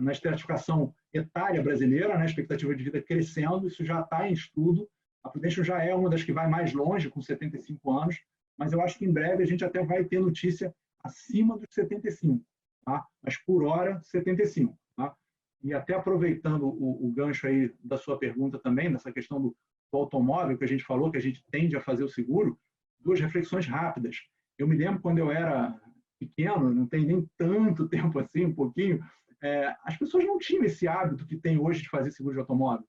na estratificação etária brasileira, né, a expectativa de vida crescendo, isso já está em estudo. A Prudential já é uma das que vai mais longe, com 75 anos, mas eu acho que em breve a gente até vai ter notícia acima dos 75, tá? Mas por hora, 75. Tá? E até aproveitando o gancho aí da sua pergunta também, nessa questão do automóvel, que a gente falou, que a gente tende a fazer o seguro, 2 reflexões rápidas. Eu me lembro quando eu era pequeno, não tem nem tanto tempo assim, um pouquinho, as pessoas não tinham esse hábito que tem hoje de fazer seguro de automóvel.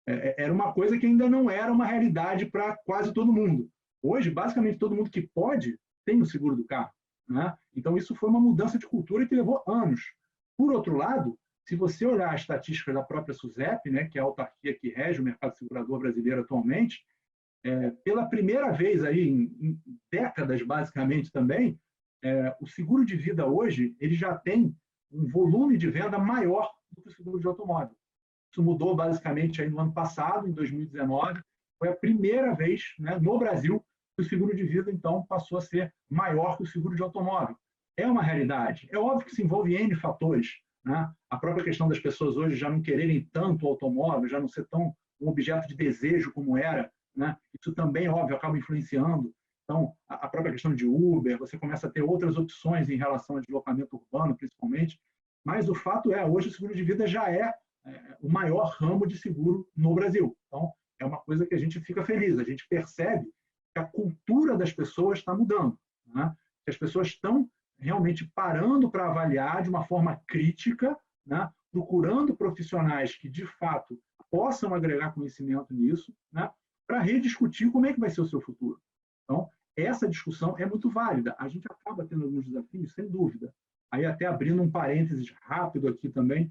Era uma coisa que ainda não era uma realidade para quase todo mundo. Hoje, basicamente, todo mundo que pode tem o seguro do carro. Né? Então, isso foi uma mudança de cultura que levou anos. Por outro lado, se você olhar a estatística da própria SUSEP, né, que é a autarquia que rege o mercado segurador brasileiro atualmente, pela primeira vez aí, em décadas, basicamente, também, o seguro de vida hoje ele já tem um volume de venda maior do que o seguro de automóvel. Isso mudou basicamente aí no ano passado, em 2019. Foi a primeira vez, né, no Brasil que o seguro de vida, então, passou a ser maior que o seguro de automóvel. É uma realidade. É óbvio que se envolve N fatores. Né? A própria questão das pessoas hoje já não quererem tanto o automóvel, já não ser tão um objeto de desejo como era, né? Isso também, óbvio, acaba influenciando. Então, a própria questão de Uber, você começa a ter outras opções em relação ao deslocamento urbano, principalmente. Mas o fato é, hoje o seguro de vida já é o maior ramo de seguro no Brasil. Então, é uma coisa que a gente fica feliz, a gente percebe que a cultura das pessoas está mudando, né? Que as pessoas estão realmente parando para avaliar de uma forma crítica, né? Procurando profissionais que, de fato, possam agregar conhecimento nisso, né? Para rediscutir como é que vai ser o seu futuro. Então, essa discussão é muito válida. A gente acaba tendo alguns desafios, sem dúvida. Aí, até abrindo um parênteses rápido aqui também,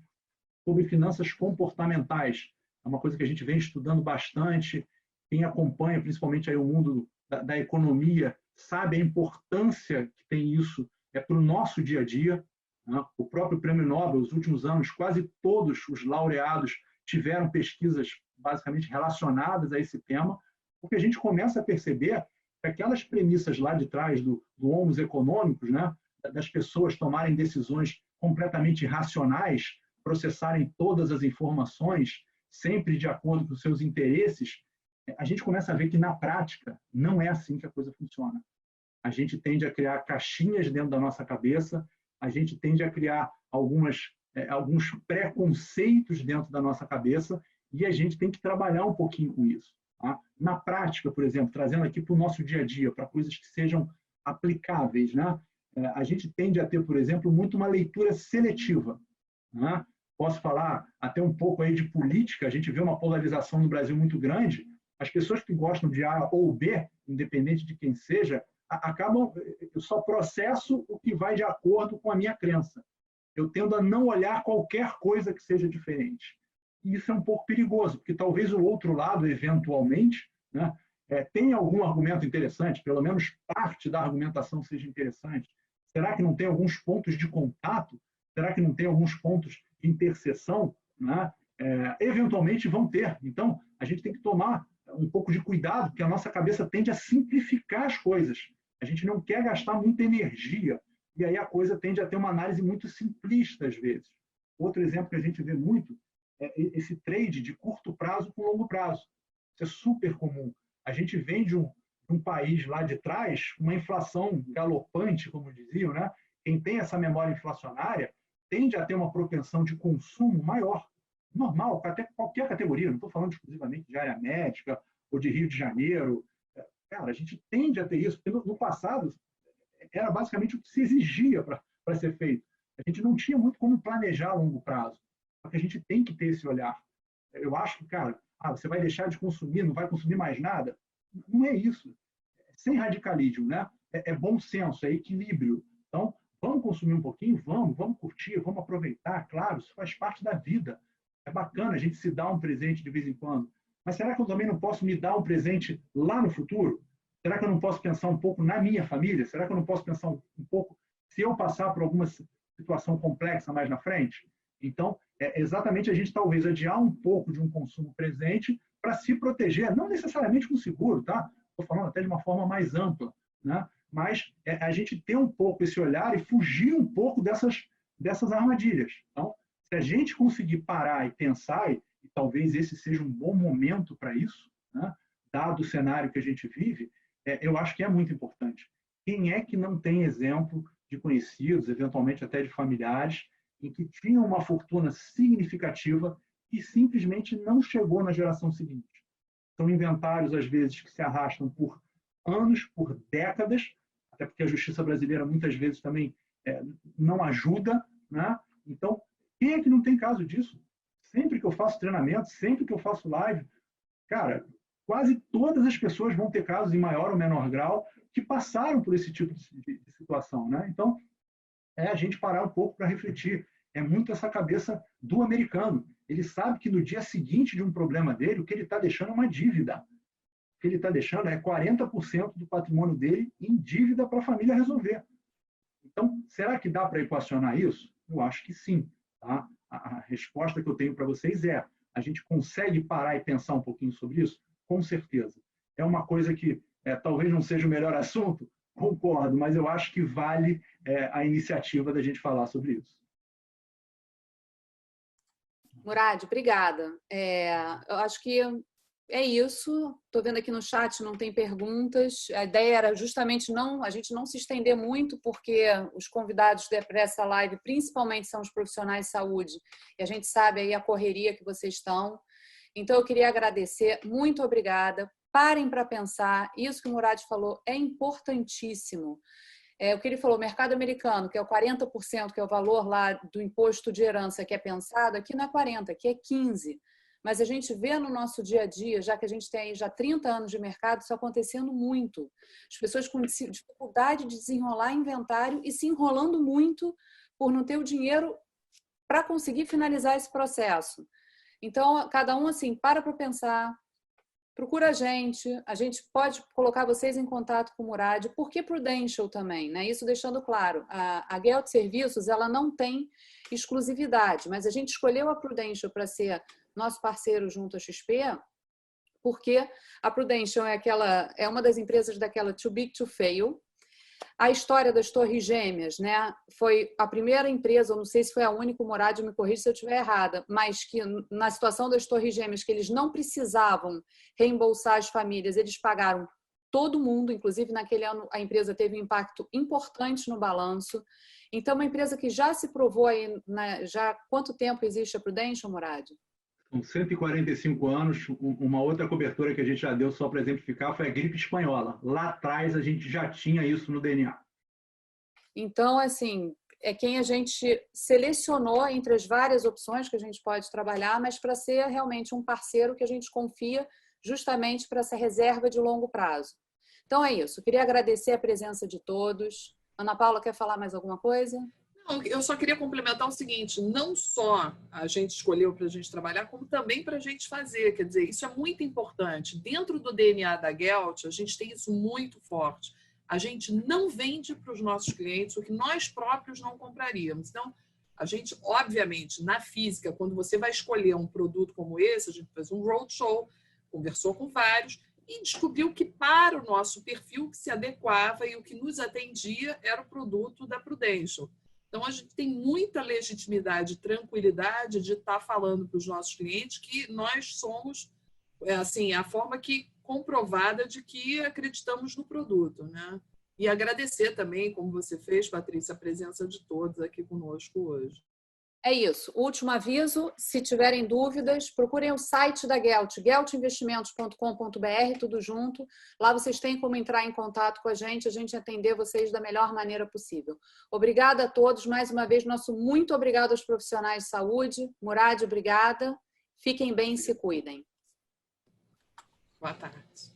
sobre finanças comportamentais. É uma coisa que a gente vem estudando bastante. Quem acompanha, principalmente aí o mundo da economia, sabe a importância que tem isso para o nosso dia a dia. Né? O próprio Prêmio Nobel, nos últimos anos, quase todos os laureados tiveram pesquisas basicamente relacionadas a esse tema, porque a gente começa a perceber que aquelas premissas lá de trás do homos econômicos, né? Das pessoas tomarem decisões completamente irracionais, processarem todas as informações sempre de acordo com os seus interesses, a gente começa a ver que, na prática, não é assim que a coisa funciona. A gente tende a criar caixinhas dentro da nossa cabeça, a gente tende a criar alguns preconceitos dentro da nossa cabeça e a gente tem que trabalhar um pouquinho com isso. Tá? Na prática, por exemplo, trazendo aqui para o nosso dia a dia, para coisas que sejam aplicáveis, né? A gente tende a ter, por exemplo, muito uma leitura seletiva. Né? Posso falar até um pouco aí de política, a gente vê uma polarização no Brasil muito grande. As pessoas que gostam de A ou B, independente de quem seja, acabam, eu só processo o que vai de acordo com a minha crença. Eu tendo a não olhar qualquer coisa que seja diferente. E isso é um pouco perigoso, porque talvez o outro lado, eventualmente, né, tenha algum argumento interessante, pelo menos parte da argumentação seja interessante. Será que não tem alguns pontos de contato? Será que não tem alguns pontos de interseção? Né? Eventualmente vão ter. Então, a gente tem que tomar um pouco de cuidado, porque a nossa cabeça tende a simplificar as coisas. A gente não quer gastar muita energia, e aí a coisa tende a ter uma análise muito simplista, às vezes. Outro exemplo que a gente vê muito é esse trade de curto prazo com longo prazo. Isso é super comum. A gente vem de um país lá de trás, uma inflação galopante, como diziam, né? Quem tem essa memória inflacionária tende a ter uma propensão de consumo maior, normal, para até qualquer categoria, não estou falando exclusivamente de área médica ou de Rio de Janeiro. Cara, a gente tende a ter isso, porque no passado era basicamente o que se exigia para ser feito. A gente não tinha muito como planejar a longo prazo, só que a gente tem que ter esse olhar. Eu acho que, cara, você vai deixar de consumir, não vai consumir mais nada? Não é isso. sem radicalismo, né? É bom senso, é equilíbrio. Então, vamos consumir um pouquinho? Vamos curtir, vamos aproveitar, claro, isso faz parte da vida. É bacana a gente se dar um presente de vez em quando. Mas será que eu também não posso me dar um presente lá no futuro? Será que eu não posso pensar um pouco na minha família? Será que eu não posso pensar um pouco se eu passar por alguma situação complexa mais na frente? Então, exatamente a gente talvez adiar um pouco de um consumo presente para se proteger, não necessariamente com seguro, tá? Estou falando até de uma forma mais ampla, né? Mas a gente ter um pouco esse olhar e fugir um pouco dessas armadilhas. Então, se a gente conseguir parar e pensar, e talvez esse seja um bom momento para isso, né? Dado o cenário que a gente vive, eu acho que é muito importante. Quem é que não tem exemplo de conhecidos, eventualmente até de familiares, em que tinham uma fortuna significativa e simplesmente não chegou na geração seguinte? São inventários, às vezes, que se arrastam por anos, por décadas, até porque a justiça brasileira muitas vezes também não ajuda, né? Então, quem é que não tem caso disso? Sempre que eu faço treinamento, sempre que eu faço live, cara, quase todas as pessoas vão ter casos em maior ou menor grau que passaram por esse tipo de situação, né? Então, a gente parar um pouco para refletir. É muito essa cabeça do americano. Ele sabe que no dia seguinte de um problema dele, o que ele está deixando é uma dívida. O que ele está deixando é 40% do patrimônio dele em dívida para a família resolver. Então, será que dá para equacionar isso? Eu acho que sim. Tá? A resposta que eu tenho para vocês é: a gente consegue parar e pensar um pouquinho sobre isso? Com certeza. É uma coisa que talvez não seja o melhor assunto, concordo, mas eu acho que vale a iniciativa da gente falar sobre isso.
Murad, obrigada. Eu acho que é isso. Estou vendo aqui no chat, não tem perguntas. A ideia era justamente a gente não se estender muito, porque os convidados para essa live, principalmente, são os profissionais de saúde, e a gente sabe aí a correria que vocês estão. Então, eu queria agradecer. Muito obrigada. Parem para pensar. Isso que o Murad falou é importantíssimo. O que ele falou, o mercado americano, que é o 40%, que é o valor lá do imposto de herança que é pensado, aqui não é 40%, aqui é 15%. Mas a gente vê no nosso dia a dia, já que a gente tem aí já 30 anos de mercado, isso acontecendo muito. As pessoas com dificuldade de desenrolar inventário e se enrolando muito por não ter o dinheiro para conseguir finalizar esse processo. Então, cada um, assim, para pensar, procura a gente pode colocar vocês em contato com o Murad. Por que Prudential também? Né? Isso deixando claro, a Gelt Serviços ela não tem exclusividade, mas a gente escolheu a Prudential para ser nosso parceiro junto à XP, porque a Prudential é uma das empresas daquela Too Big to Fail. A história das Torres Gêmeas, né, foi a primeira empresa, eu não sei se foi a única, o Murad me corrige se eu estiver errada, mas que na situação das Torres Gêmeas, que eles não precisavam reembolsar as famílias, eles pagaram todo mundo, inclusive naquele ano a empresa teve um impacto importante no balanço. Então, uma empresa que já se provou aí, né, já quanto tempo existe a Prudential, Murad?
Com 145 anos, uma outra cobertura que a gente já deu, só para exemplificar, foi a gripe espanhola. Lá atrás, a gente já tinha isso no DNA.
Então, assim, é quem a gente selecionou entre as várias opções que a gente pode trabalhar, mas para ser realmente um parceiro que a gente confia justamente para essa reserva de longo prazo. Então, é isso. Eu queria agradecer a presença de todos. Ana Paula, quer falar mais alguma coisa?
Não, eu só queria complementar o seguinte, não só a gente escolheu para a gente trabalhar, como também para a gente fazer. Quer dizer, isso é muito importante. Dentro do DNA da Gelt, a gente tem isso muito forte. A gente não vende para os nossos clientes o que nós próprios não compraríamos. Então, a gente, obviamente, na física, quando você vai escolher um produto como esse, a gente fez um roadshow, conversou com vários e descobriu que para o nosso perfil que se adequava e o que nos atendia era o produto da Prudential. Então, a gente tem muita legitimidade e tranquilidade de estar falando para os nossos clientes que nós somos assim, a forma que comprovada de que acreditamos no produto, né? E agradecer também, como você fez, Patrícia, a presença de todos aqui conosco hoje.
É isso. Último aviso, se tiverem dúvidas, procurem o site da Gelt, geltinvestimentos.com.br, tudo junto. Lá vocês têm como entrar em contato com a gente atender vocês da melhor maneira possível. Obrigada a todos, mais uma vez, nosso muito obrigado aos profissionais de saúde. Murad, obrigada. Fiquem bem e se cuidem.
Boa tarde.